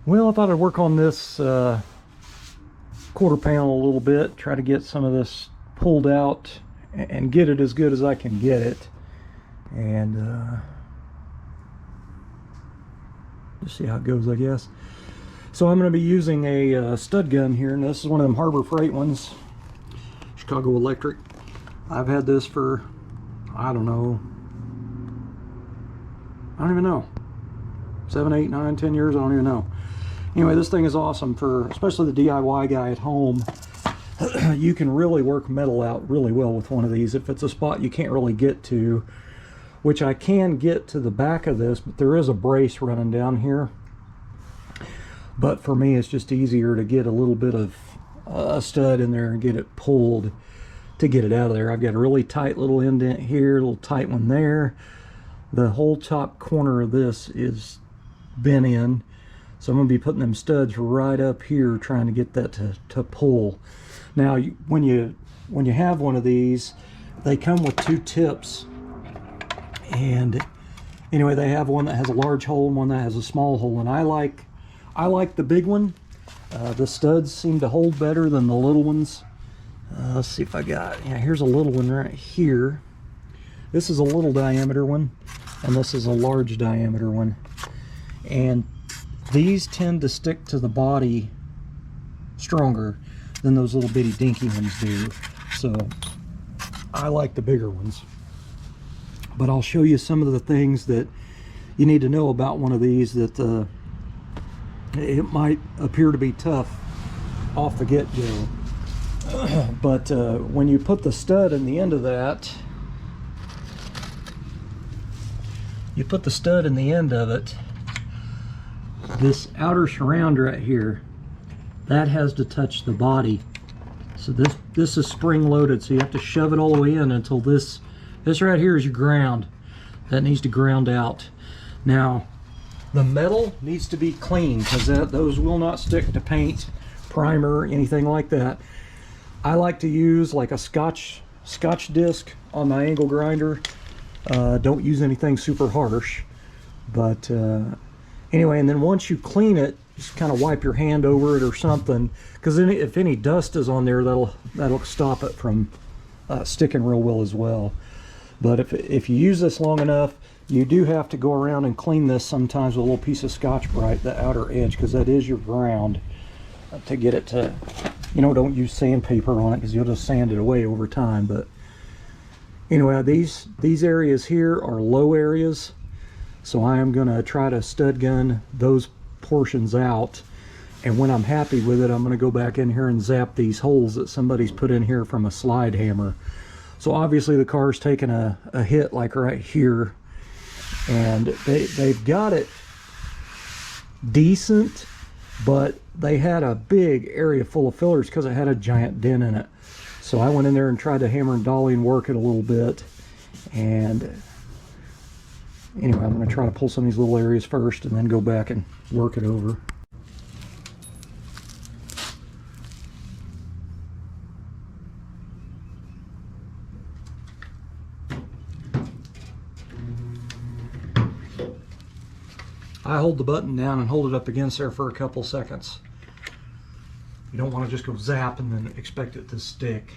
Well, I thought I'd work on this quarter panel a little bit, try to get some of this pulled out and get it as good as I can get it. And just see how it goes, I guess. So I'm going to be using a stud gun here, and this is one of them Harbor Freight ones, Chicago Electric. I've had this for, I don't even know, 7, 8, 9, 10 years, I don't even know. Anyway, this thing is awesome for, especially the DIY guy at home. You can really work metal out really well with one of these if it's a spot you can't really get to, which I can get to the back of this, but there is a brace running down here. But for me, it's just easier to get a little bit of a stud in there and get it pulled to get it out of there. I've got a really tight little indent here, a little tight one there. The whole top corner of this is bent in. So I'm going to be putting them studs right up here trying to get that to pull. Now, when you have one of these, they come with two tips. And anyway, they have one that has a large hole and one that has a small hole. And I like the big one. The studs seem to hold better than the little ones. Let's see if I got, yeah, here's a little one right here. This is a little diameter one, and this is a large diameter one. And these tend to stick to the body stronger than those little bitty dinky ones do. So I like the bigger ones. But I'll show you some of the things that you need to know about one of these that it might appear to be tough off the get-go. But when you put the stud in the end of that, this outer surround right here, that has to touch the body. So this is spring loaded, so you have to shove it all the way in until this right here is your ground. That needs to ground out. Now, the metal needs to be clean because those will not stick to paint, primer, anything like that. I like to use like a scotch disc on my angle grinder. Don't use anything super harsh. But anyway, and then once you clean it, just kind of wipe your hand over it or something, because if any dust is on there, that'll stop it from sticking real well as well. But if you use this long enough, you do have to go around and clean this sometimes with a little piece of Scotch-Brite, the outer edge, because that is your ground, to get it to, don't use sandpaper on it because you'll just sand it away over time. But anyway, these areas here are low areas, so I am going to try to stud gun those portions out, and when I'm happy with it, I'm going to go back in here and zap these holes that somebody's put in here from a slide hammer. So obviously the car's taken a hit like right here, and they've got it decent, but they had a big area full of fillers because it had a giant dent in it. So I went in there and tried to hammer and dolly and work it a little bit. And anyway, I'm going to try to pull some of these little areas first and then go back and work it over. I hold the button down and hold it up against there for a couple seconds. You don't want to just go zap and then expect it to stick.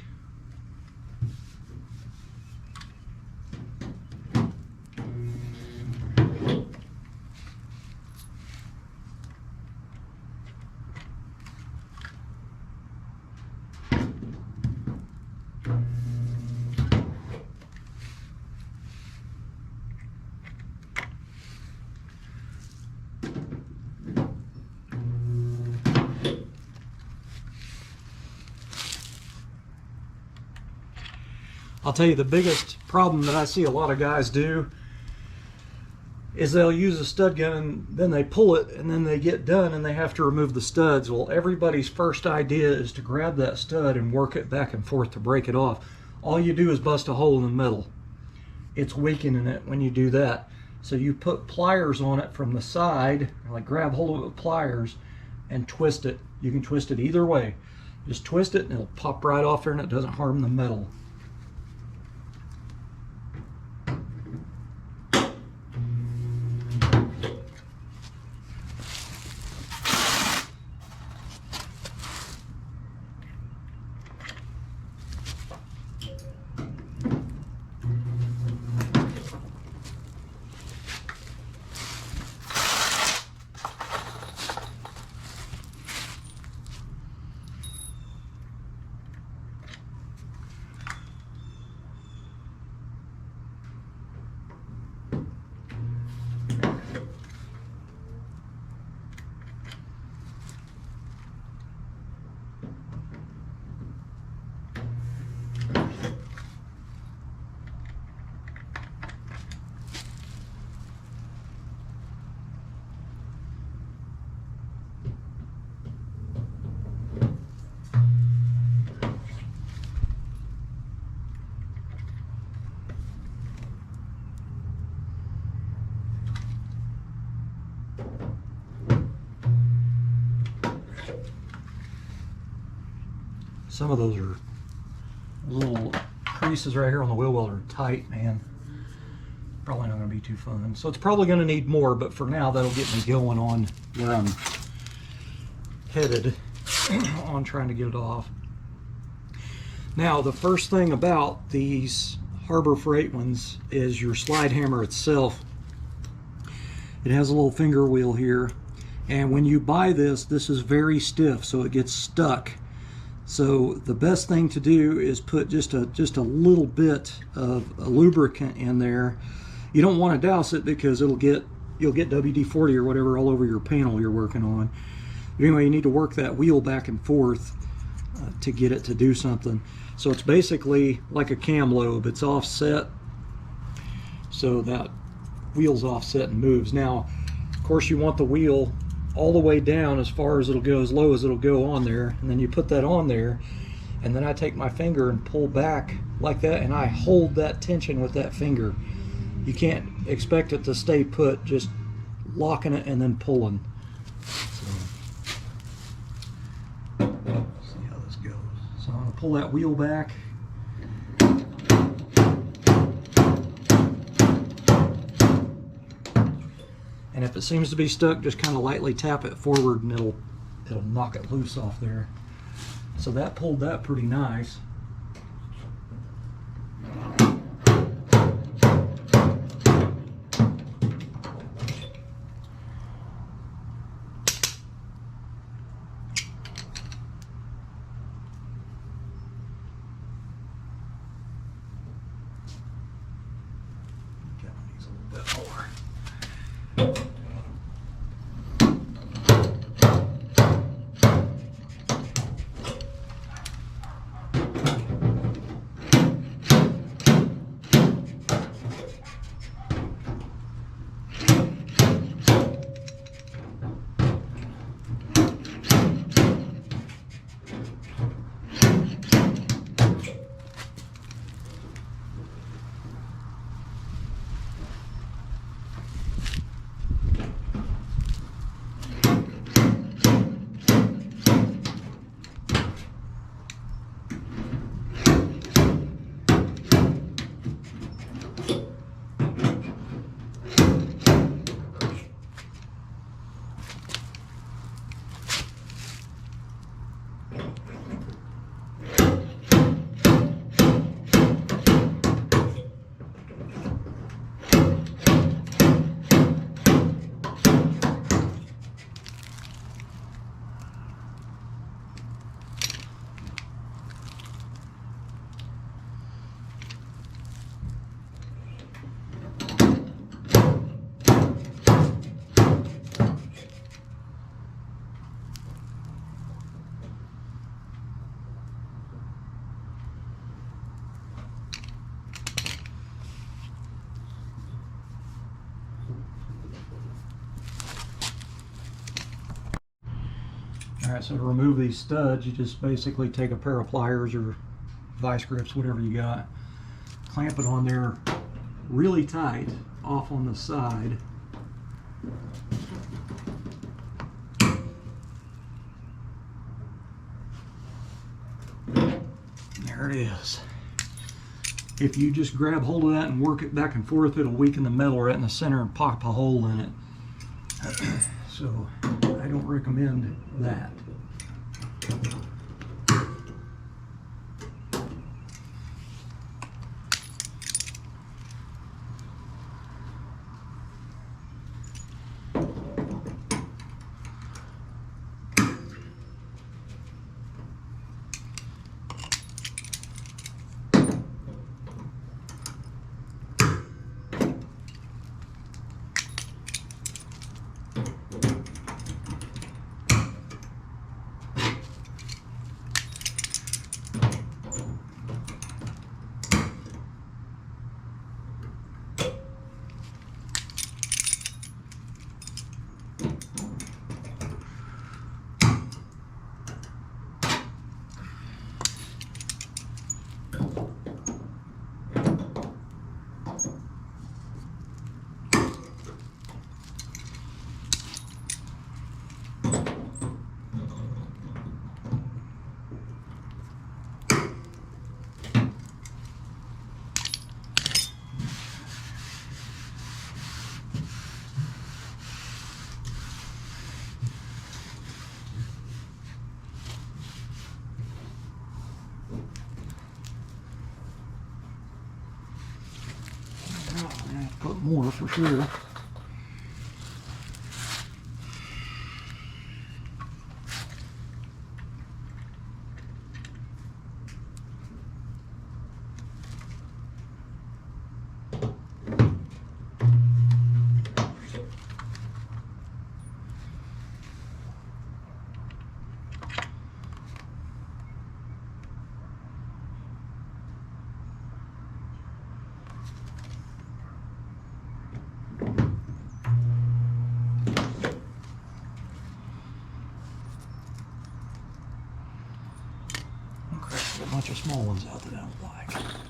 I'll tell you, the biggest problem that I see a lot of guys do is they'll use a stud gun and then they pull it and then they get done and they have to remove the studs. Well, everybody's first idea is to grab that stud and work it back and forth to break it off. All you do is bust a hole in the middle. It's weakening it when you do that. So you put pliers on it from the side, like grab hold of it with pliers and twist it. You can twist it either way. Just twist it and it'll pop right off there and it doesn't harm the metal. some of those are little creases right here on the wheel well are tight, man. Probably not going to be too fun. So it's probably going to need more, but for now that'll get me going on where I'm headed on trying to get it off. Now the first thing about these Harbor Freight ones is your slide hammer itself. It has a little finger wheel here, and when you buy this, this is very stiff, so it gets stuck. So the best thing to do is put just a little bit of a lubricant in there. You don't want to douse it because you'll get WD-40 or whatever all over your panel you're working on. But anyway, you need to work that wheel back and forth to get it to do something. So it's basically like a cam lobe. It's offset, so that wheel's offset and moves. Now, of course, you want the wheel all the way down as far as it'll go, as low as it'll go on there, and then you put that on there, and then I take my finger and pull back like that, and I hold that tension with that finger. You can't expect it to stay put, just locking it and then pulling. So, let's see how this goes. So I'm going to pull that wheel back. And if it seems to be stuck, just kind of lightly tap it forward and it'll knock it loose off there. So that pulled that pretty nice. Alright, so to remove these studs, you just basically take a pair of pliers or vice grips, whatever you got, clamp it on there really tight off on the side. There it is. If you just grab hold of that and work it back and forth, it'll weaken the metal right in the center and pop a hole in it. So I don't recommend that. more for sure. A bunch of small ones out that I don't like.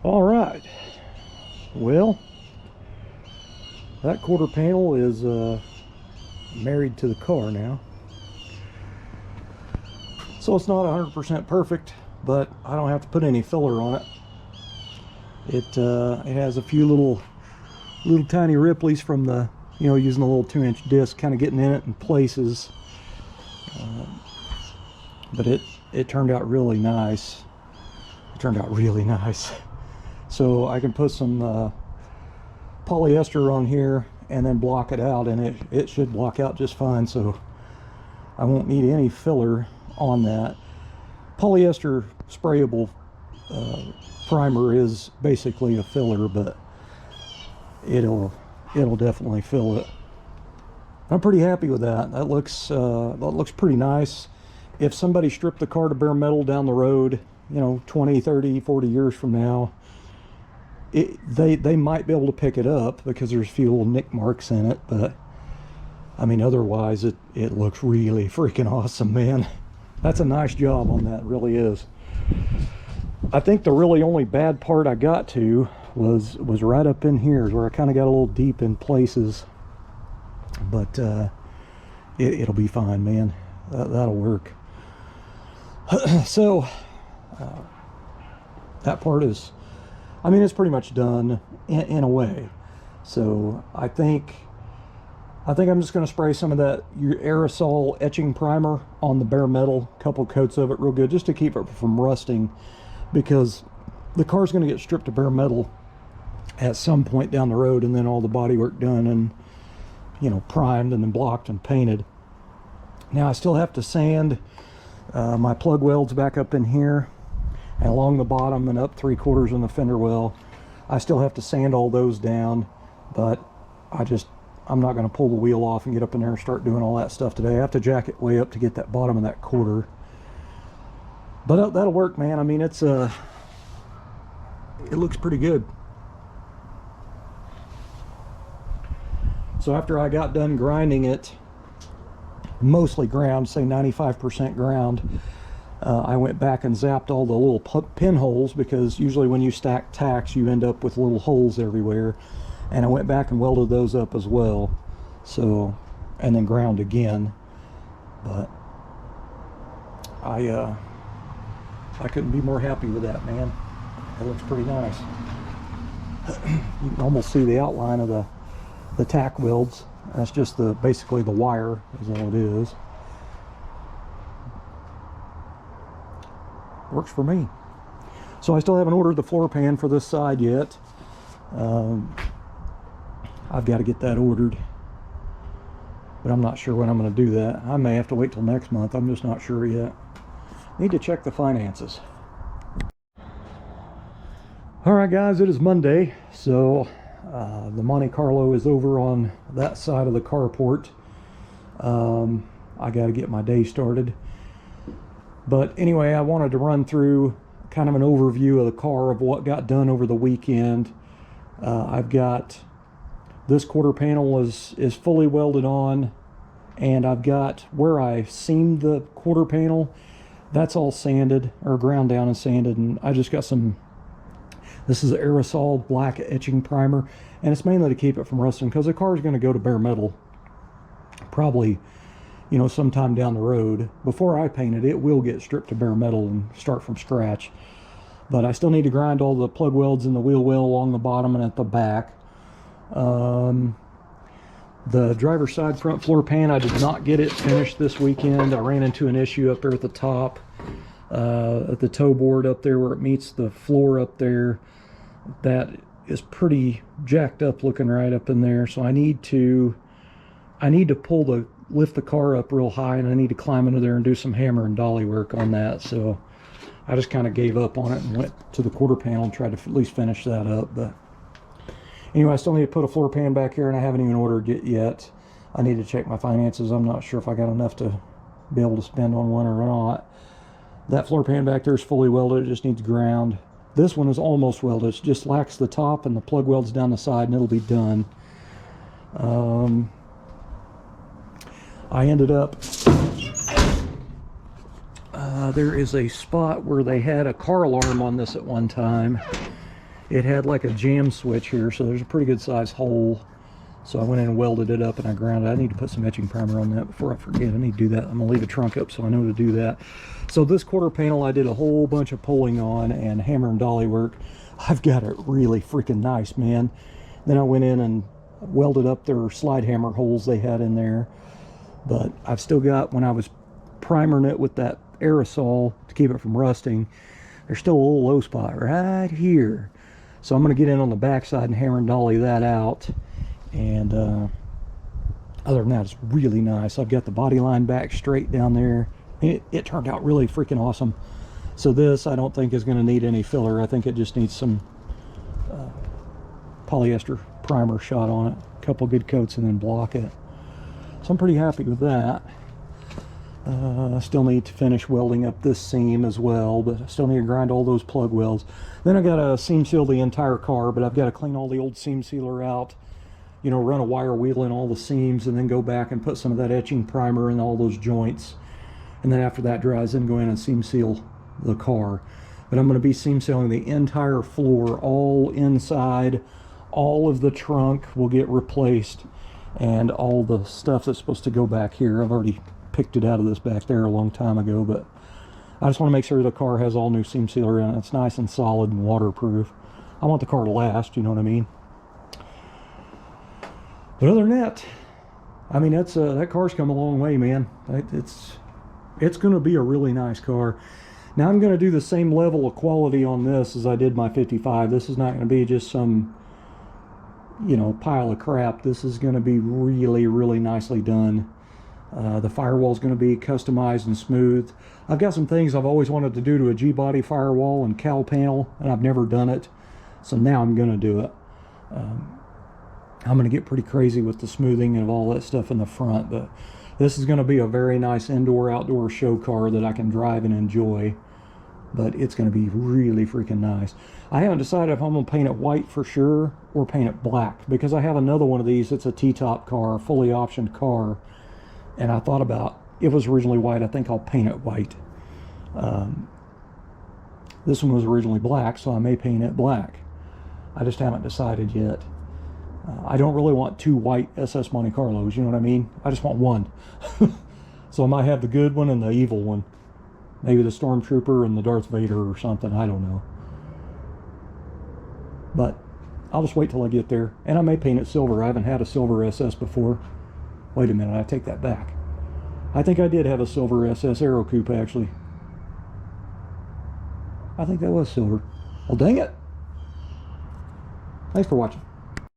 All right, well, that quarter panel is married to the car now. So it's not 100% perfect, but I don't have to put any filler on it. It has a few little tiny ripplies from the, you know, using a little 2-inch disc, kind of getting in it in places. But it turned out really nice. It turned out really nice. So I can put some polyester on here and then block it out, and it should block out just fine. So I won't need any filler on that. Polyester sprayable primer is basically a filler, but it'll definitely fill it. I'm pretty happy with that. That looks pretty nice. If somebody stripped the car to bare metal down the road, you know, 20, 30, 40 years from now, they might be able to pick it up because there's a few little nick marks in it, but I mean, otherwise it looks really freaking awesome, man. That's a nice job on that, really is. I think the really only bad part I got to was right up in here, where I kind of got a little deep in places, but it'll be fine, man. That'll work. So that part is, I mean, it's pretty much done in a way. So I think I'm just going to spray some of that aerosol etching primer on the bare metal, couple coats of it real good, just to keep it from rusting, because the car's going to get stripped to bare metal at some point down the road, and then all the body work done and, you know, primed and then blocked and painted. Now I still have to sand my plug welds back up in here and along the bottom and up 3/4 in the fender well. I still have to sand all those down, but I'm not going to pull the wheel off and get up in there and start doing all that stuff today. I have to jack it way up to get that bottom of that quarter. But that'll work, man. I mean, it looks pretty good. So after I got done grinding it, mostly ground, say 95% ground, I went back and zapped all the little pinholes, because usually when you stack tacks you end up with little holes everywhere, and I went back and welded those up as well. So, and then ground again. But I couldn't be more happy with that, man. It looks pretty nice. You can almost see the outline of the tack welds. That's just basically the wire is all it is. Works for me. So I still haven't ordered the floor pan for this side yet. I've got to get that ordered, but I'm not sure when I'm going to do that. I may have to wait till next month. I'm just not sure yet. Need to check the finances. All right, guys, it is Monday, so the Monte Carlo is over on that side of the carport. I got to get my day started. But anyway, I wanted to run through kind of an overview of the car, of what got done over the weekend. I've got this quarter panel is fully welded on, and I've got where I seamed the quarter panel, that's all sanded or ground down and sanded, and I just got some, this is aerosol black etching primer, and it's mainly to keep it from rusting, because the car is going to go to bare metal probably, you know, sometime down the road. Before I paint it, it will get stripped to bare metal and start from scratch. But I still need to grind all the plug welds in the wheel well along the bottom and at the back. The driver's side front floor pan, I did not get it finished this weekend. I ran into an issue up there at the top, at the toe board up there where it meets the floor up there. That is pretty jacked up looking right up in there. So I need to lift the car up real high, and I need to climb into there and do some hammer and dolly work on that. So I just kind of gave up on it and went to the quarter panel and tried to at least finish that up. But anyway, I still need to put a floor pan back here, and I haven't even ordered it yet. I need to check my finances. I'm not sure if I got enough to be able to spend on one or not. That floor pan back there is fully welded. It just needs ground. This one is almost welded. It just lacks the top and the plug welds down the side, and it'll be done. I ended up, there is a spot where they had a car alarm on this at one time, it had like a jam switch here, so there's a pretty good size hole. So I went in and welded it up and I ground it. I need to put some etching primer on that before I forget. I need to do that. I'm gonna leave the trunk up so I know to do that. So this quarter panel I did a whole bunch of pulling on and hammer and dolly work. I've got it really freaking nice, man. Then I went in and welded up their slide hammer holes they had in there. But I've still got, when I was primering it with that aerosol to keep it from rusting, there's still a little low spot right here. So I'm going to get in on the backside and hammer and dolly that out. And other than that, it's really nice. I've got the body line back straight down there. It turned out really freaking awesome. So this I don't think is going to need any filler. I think it just needs some polyester primer shot on it, a couple good coats, and then block it. So I'm pretty happy with that. I still need to finish welding up this seam as well, but I still need to grind all those plug welds. Then I got to seam seal the entire car, but I've got to clean all the old seam sealer out, you know, run a wire wheel in all the seams, and then go back and put some of that etching primer in all those joints. And then after that dries, then go in and seam seal the car. But I'm going to be seam sealing the entire floor, all inside. All of the trunk will get replaced, and all the stuff that's supposed to go back here, I've already picked it out of this back there a long time ago, but I just want to make sure the car has all new seam sealer in it. It's nice and solid and waterproof. I want the car to last, you know what I mean? But other than that, I mean, that's that car's come a long way, man. It's going to be a really nice car. Now I'm going to do the same level of quality on this as I did my 55. This is not going to be just some, you know, pile of crap. This is going to be really, really nicely done. The firewall is going to be customized and smooth. I've got some things I've always wanted to do to a G-body firewall and cowl panel, and I've never done it. So now I'm going to do it. I'm going to get pretty crazy with the smoothing of all that stuff in the front, but this is going to be a very nice indoor-outdoor show car that I can drive and enjoy. But it's going to be really freaking nice. I haven't decided if I'm going to paint it white for sure or paint it black, because I have another one of these. It's a T-top car, a fully optioned car, and I thought about, it was originally white. I think I'll paint it white. This one was originally black, so I may paint it black. I just haven't decided yet. I don't really want two white SS Monte Carlos, you know what I mean? I just want one. So I might have the good one and the evil one. Maybe the Stormtrooper and the Darth Vader or something, I don't know. But I'll just wait till I get there. And I may paint it silver. I haven't had a silver SS before. Wait a minute, I take that back. I think I did have a silver SS Aero Coupe, actually. I think that was silver. Well, dang it. Thanks for watching.